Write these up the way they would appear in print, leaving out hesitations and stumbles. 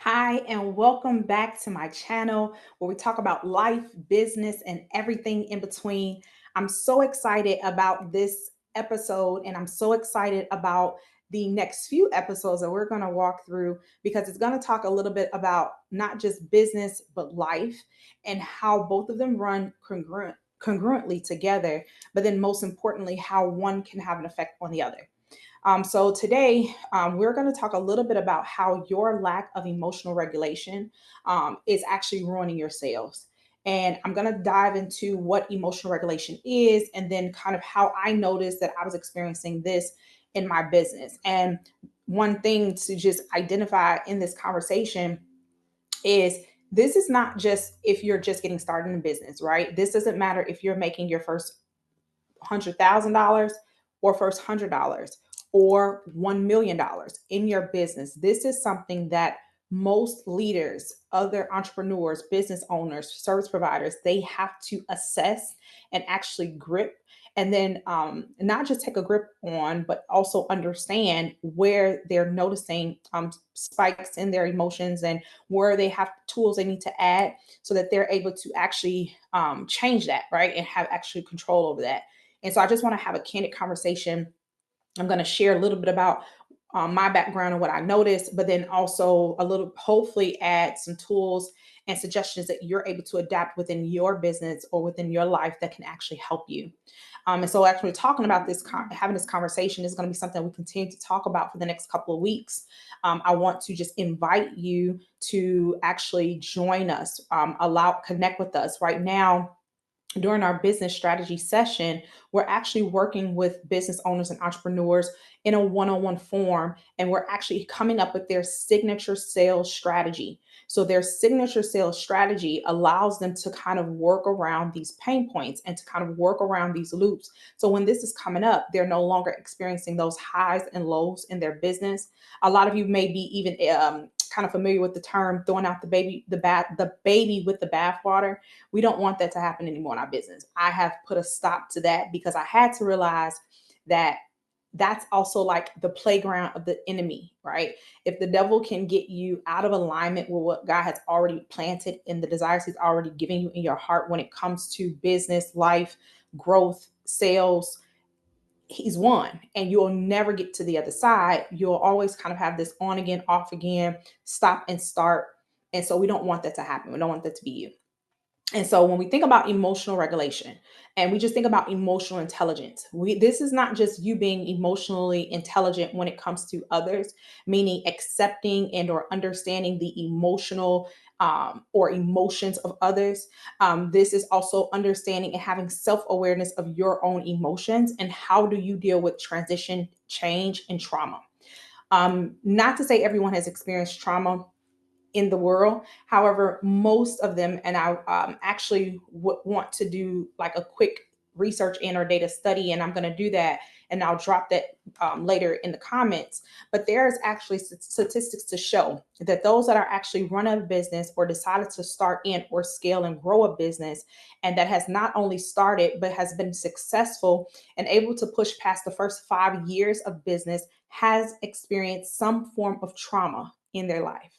Hi, and welcome back to my channel where we talk about life, business, and everything in between. I'm so excited about this episode, and I'm so excited about the next few episodes that we're going to walk through because it's going to talk a little bit about not just business, but life and how both of them run congruently together, but then most importantly, how one can have an effect on the other. So today we're going to talk a little bit about how your lack of emotional regulation is actually ruining your sales. And I'm going to dive into what emotional regulation is and then kind of how I noticed that I was experiencing this in my business. And one thing to just identify in this conversation is this is not just if you're just getting started in business, right? This doesn't matter if you're making your first $100,000 or first $100 or $1 million in your business. This is something that most leaders, other entrepreneurs, business owners, service providers, they have to assess and actually grip. And then not just take a grip on, but also understand where they're noticing spikes in their emotions and where they have tools they need to add so that they're able to actually change that, right? And have actually control over that. And so I just want to have a candid conversation. I'm going to share a little bit about my background and what I noticed, but then also a little, hopefully, add some tools and suggestions that you're able to adapt within your business or within your life that can actually help you. And so, actually, talking about this, having this conversation is going to be something we continue to talk about for the next couple of weeks. I want to just invite you to actually join us, connect with us right now during our business strategy session. We're actually working with business owners and entrepreneurs in a one-on-one form, and we're actually coming up with their signature sales strategy. So their signature sales strategy allows them to kind of work around these pain points and to kind of work around these loops. So when this is coming up, they're no longer experiencing those highs and lows in their business. A lot of you may be even kind of familiar with the term throwing out the baby with the bathwater. We don't want that to happen anymore in our business. I have put a stop to that because I had to realize that that's also like the playground of the enemy, right? If the devil can get you out of alignment with what God has already planted in the desires he's already given you in your heart when it comes to business, life, growth, sales, he's won and you'll never get to the other side. You'll always kind of have this on again, off again, stop and start. And so we don't want that to happen. We don't want that to be you. And so when we think about emotional regulation and we just think about emotional intelligence, this is not just you being emotionally intelligent when it comes to others, meaning accepting and or understanding the emotional or emotions of others. This is also understanding and having self-awareness of your own emotions and how do you deal with transition, change, and trauma. Not to say everyone has experienced trauma in the world. However, most of them, and I actually want to do like a quick research in or data study, and I'm going to do that, and I'll drop that later in the comments. But there's actually statistics to show that those that are actually run a business or decided to start in or scale and grow a business, and that has not only started but has been successful and able to push past the first 5 years of business, has experienced some form of trauma in their life.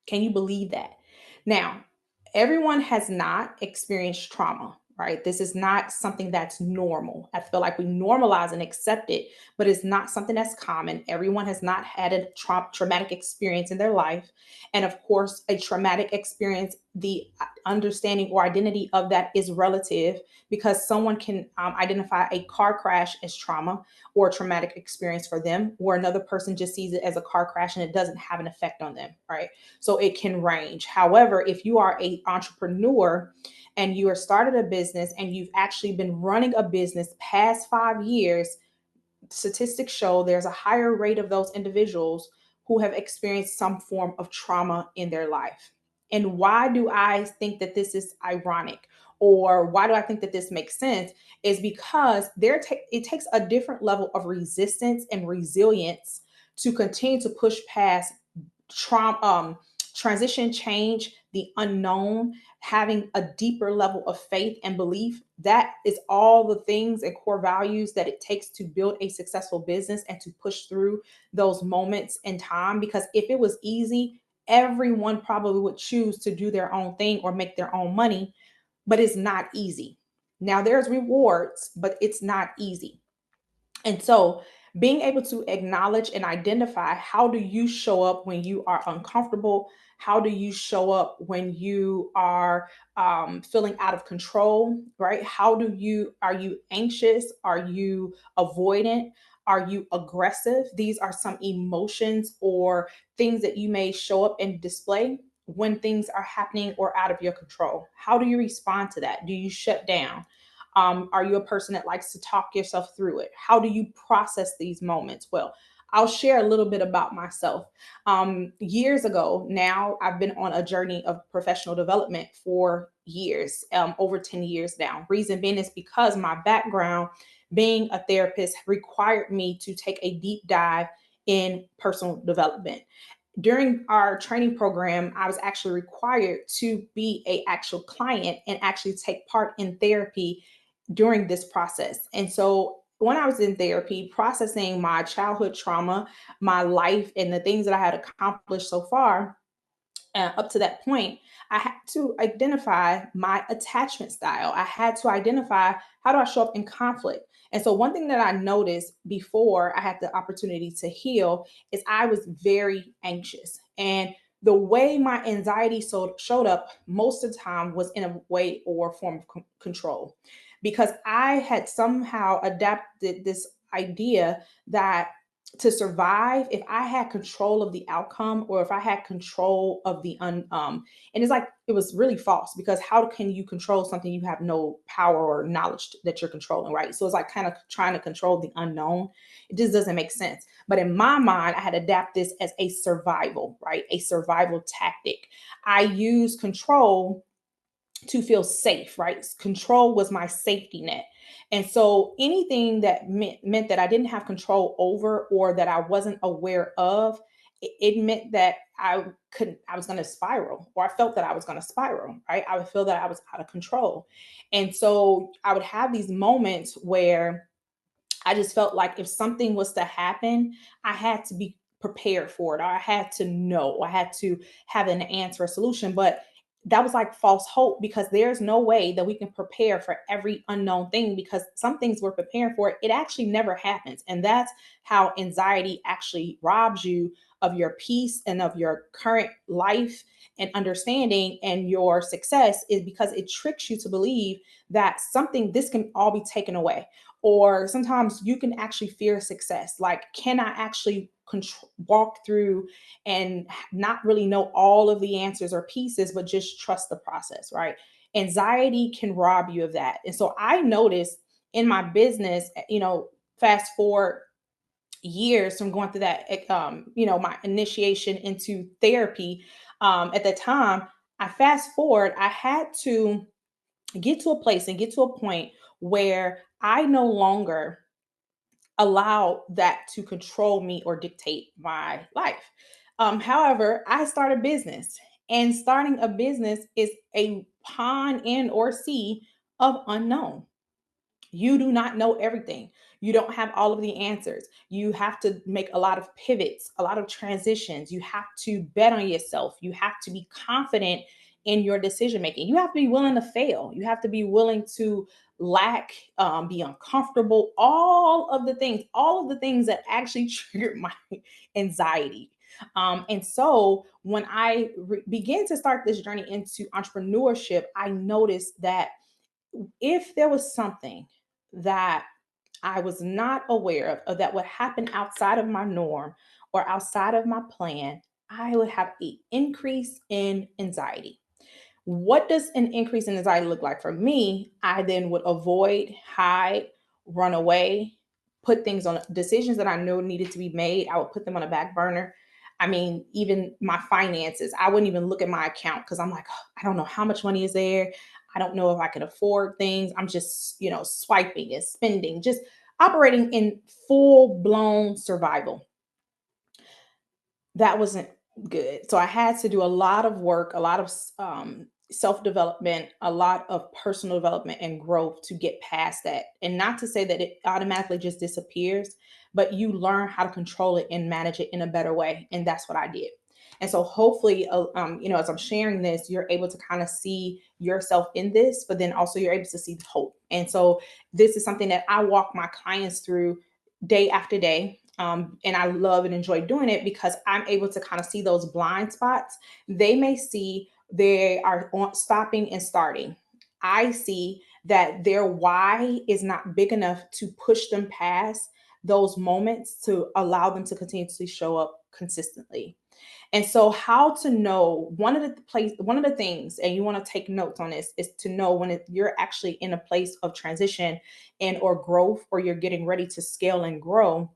Can you believe that? Now, everyone has not experienced trauma, right? This is not something that's normal. I feel like we normalize and accept it, but it's not something that's common. Everyone has not had a traumatic experience in their life. And of course, a traumatic experience, the understanding or identity of that is relative because someone can identify a car crash as trauma or a traumatic experience for them, or another person just sees it as a car crash and it doesn't have an effect on them, right? So it can range. However, if you are an entrepreneur and you are started a business and you've actually been running a business past 5 years, statistics show there's a higher rate of those individuals who have experienced some form of trauma in their life. And why do I think that this is ironic? Or why do I think that this makes sense? Is because it takes a different level of resistance and resilience to continue to push past trauma, transition, change, the unknown, having a deeper level of faith and belief. That is all the things and core values that it takes to build a successful business and to push through those moments in time. Because if it was easy, everyone probably would choose to do their own thing or make their own money, but it's not easy. Now, there's rewards, but it's not easy. And so, being able to acknowledge and identify, how do you show up when you are uncomfortable? How do you show up when you are feeling out of control, right? Are you anxious? Are you avoidant? Are you aggressive? These are some emotions or things that you may show up and display when things are happening or out of your control. How do you respond to that? Do you shut down? Are you a person that likes to talk yourself through it? How do you process these moments? Well, I'll share a little bit about myself. Years ago, now I've been on a journey of professional development for years, over 10 years now. Reason being is because my background, being a therapist, required me to take a deep dive in personal development. During our training program, I was actually required to be a actual client and actually take part in therapy during this process. And so when I was in therapy, processing my childhood trauma, my life, and the things that I had accomplished so far, up to that point, I had to identify my attachment style. I had to identify, how do I show up in conflict? And so, one thing that I noticed before I had the opportunity to heal is I was very anxious. And the way my anxiety showed up most of the time was in a way or form of control, because I had somehow adapted this idea that to survive, if I had control of the outcome, or if I had control of and it's like, it was really false, because how can you control something you have no power or knowledge that you're controlling, right? So it's like kind of trying to control the unknown. It just doesn't make sense. But in my mind, I had adapted this as a survival, right? A survival tactic. I use control to feel safe, right? Control was my safety net. And so anything that meant that I didn't have control over, or that I wasn't aware of, it meant that I was going to spiral, or I felt that I was going to spiral, right? I would feel that I was out of control. And so I would have these moments where I just felt like if something was to happen, I had to be prepared for it. Or I had to know, I had to have an answer, a solution. But that was like false hope, because there's no way that we can prepare for every unknown thing, because some things we're preparing for, it actually never happens. And that's how anxiety actually robs you of your peace and of your current life and understanding and your success, is because it tricks you to believe that this can all be taken away. Or sometimes you can actually fear success. Like, can I actually walk through and not really know all of the answers or pieces, but just trust the process, right? Anxiety can rob you of that. And so I noticed in my business, fast forward years from going through that, my initiation into therapy. At the time, I fast forward, I had to get to a place and get to a point where I no longer allow that to control me or dictate my life. However, I started business, and starting a business is a pond in or sea of unknown. You do not know everything. You don't have all of the answers. You have to make a lot of pivots, a lot of transitions. You have to bet on yourself. You have to be confident in your decision making. You have to be willing to fail. You have to be willing to lack, be uncomfortable, all of the things that actually triggered my anxiety. And so when I began to start this journey into entrepreneurship, I noticed that if there was something that I was not aware of, or that would happen outside of my norm or outside of my plan, I would have an increase in anxiety. What does an increase in anxiety look like for me? I then would avoid, hide, run away, put things on decisions that I knew needed to be made. I would put them on a back burner. I mean, even my finances, I wouldn't even look at my account, because I'm like, "Oh, I don't know how much money is there. I don't know if I can afford things." I'm just, swiping and spending, just operating in full blown survival. That wasn't Good. So I had to do a lot of work, a lot of self development, a lot of personal development and growth to get past that. And not to say that it automatically just disappears, but you learn how to control it and manage it in a better way. And that's what I did. And so hopefully, as I'm sharing this, you're able to kind of see yourself in this, but then also you're able to see the hope. And so this is something that I walk my clients through day after day. And I love and enjoy doing it because I'm able to kind of see those blind spots. They may see they are stopping and starting. I see that their why is not big enough to push them past those moments to allow them to continuously show up consistently. And so how to know one of the things, and you want to take notes on this, is to know when you're actually in a place of transition and or growth, or you're getting ready to scale and grow,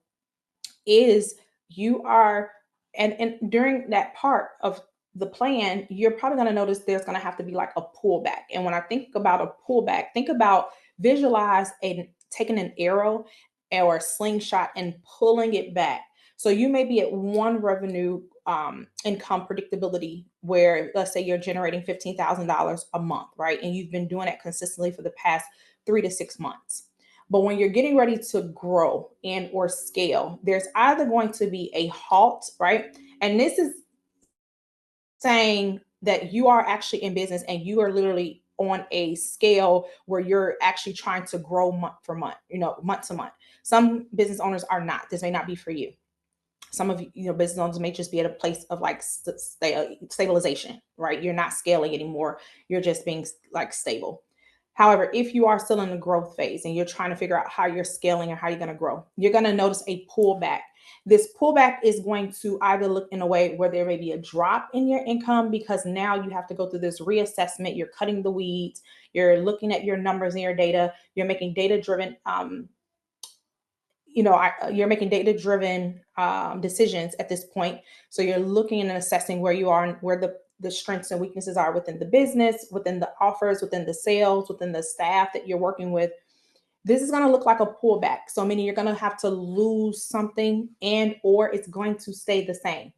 is you are and during that part of the plan, you're probably going to notice there's going to have to be like a pullback. And when I think about a pullback, think about, visualize and taking an arrow or a slingshot and pulling it back. So you may be at one revenue income predictability where, let's say, you're generating $15,000 a month, right? And you've been doing it consistently for the past 3 to 6 months. But when you're getting ready to grow and or scale, there's either going to be a halt, right? And this is saying that you are actually in business and you are literally on a scale where you're actually trying to grow month for month, month to month. Some business owners are not. This may not be for you. Some of business owners may just be at a place of like stabilization, right? You're not scaling anymore. You're just being like stable. However, if you are still in the growth phase and you're trying to figure out how you're scaling or how you're going to grow, you're going to notice a pullback. This pullback is going to either look in a way where there may be a drop in your income because now you have to go through this reassessment. You're cutting the weeds. You're looking at your numbers and your data. You're making data driven you're making data driven decisions at this point. So you're looking and assessing where you are and where the strengths and weaknesses are within the business, within the offers, within the sales, within the staff that you're working with. This is going to look like a pullback. So meaning you're going to have to lose something and or it's going to stay the same.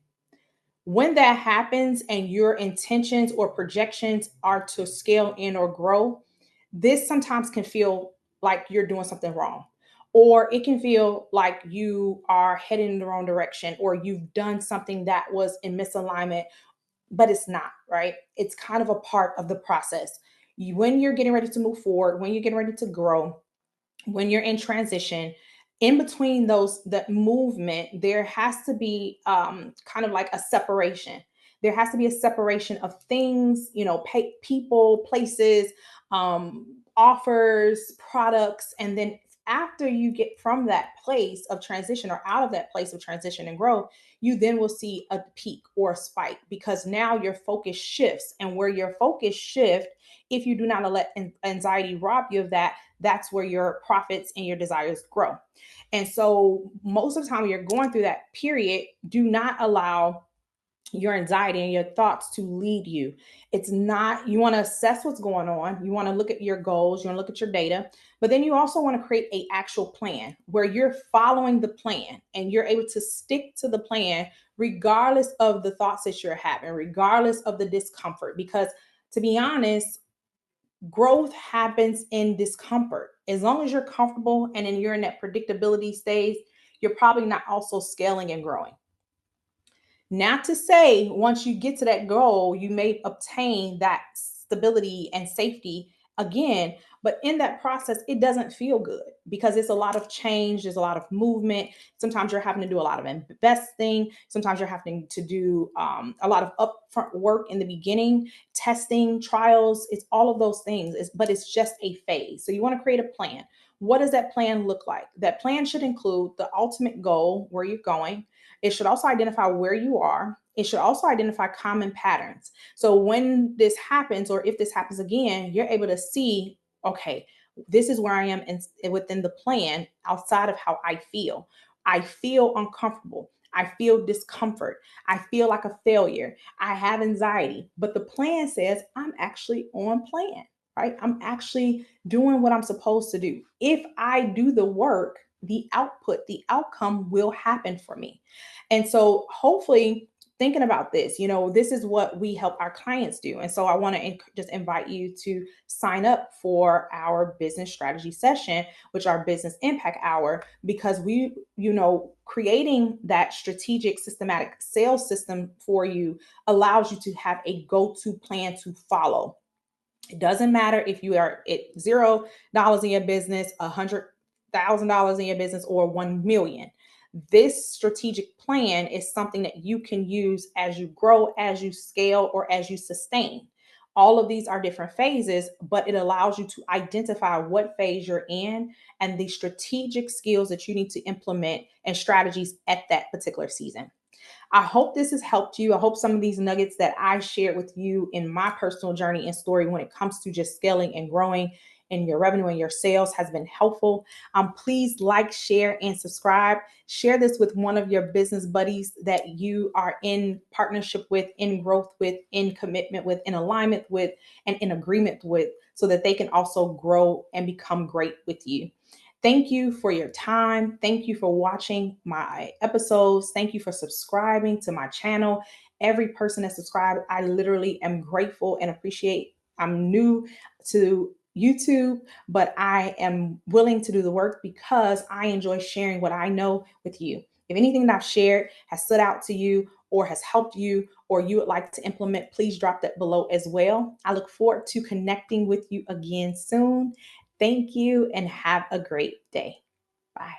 When that happens and your intentions or projections are to scale in or grow, this sometimes can feel like you're doing something wrong. Or it can feel like you are heading in the wrong direction, or you've done something that was in misalignment, but it's not, right? It's kind of a part of the process. When you're getting ready to move forward, when you're getting ready to grow, when you're in transition, in between those, the movement, there has to be kind of like a separation. There has to be a separation of things, people, places, offers, products. And then after you get from that place of transition or out of that place of transition and growth, you then will see a peak or a spike because now your focus shifts. And where your focus shift, if you do not let anxiety rob you of that, that's where your profits and your desires grow. And so most of the time when you're going through that period, do not allow your anxiety and your thoughts to lead you. It's not, you want to assess what's going on. You want to look at your goals, you want to look at your data, but then you also want to create a actual plan where you're following the plan and you're able to stick to the plan regardless of the thoughts that you're having, regardless of the discomfort. Because to be honest, growth happens in discomfort. As long as you're comfortable and then you're in that predictability stage, you're probably not also scaling and growing. Not to say once you get to that goal, you may obtain that stability and safety again, but in that process, it doesn't feel good because it's a lot of change, there's a lot of movement. Sometimes you're having to do a lot of investing, sometimes you're having to do a lot of upfront work in the beginning, testing, trials, it's all of those things, but it's just a phase. So you want to create a plan. What does that plan look like? That plan should include the ultimate goal, where you're going. It should also identify where you are. It should also identify common patterns. So when this happens, or if this happens again, you're able to see, okay, this is where I am within the plan outside of how I feel. I feel uncomfortable. I feel discomfort. I feel like a failure. I have anxiety. But the plan says I'm actually on plan, right? I'm actually doing what I'm supposed to do. If I do the work, the output, the outcome will happen for me. And so hopefully thinking about this, this is what we help our clients do. And so I want to just invite you to sign up for our business strategy session, which our business impact hour, because creating that strategic systematic sales system for you allows you to have a go-to plan to follow. It doesn't matter if you are at $0 in your business, $100,000 in your business, or 1 million. This strategic plan is something that you can use as you grow, as you scale, or as you sustain. All of these are different phases, but it allows you to identify what phase you're in and the strategic skills that you need to implement and strategies at that particular season. I hope this has helped you. I hope some of these nuggets that I shared with you in my personal journey and story when it comes to just scaling and growing in your revenue and your sales has been helpful. Please like, share, and subscribe. Share this with one of your business buddies that you are in partnership with, in growth with, in commitment with, in alignment with, and in agreement with, so that they can also grow and become great with you. Thank you for your time. Thank you for watching my episodes. Thank you for subscribing to my channel. Every person that subscribed, I literally am grateful and appreciate. I'm new to YouTube, but I am willing to do the work because I enjoy sharing what I know with you. If anything that I've shared has stood out to you or has helped you or you would like to implement, please drop that below as well. I look forward to connecting with you again soon. Thank you and have a great day. Bye.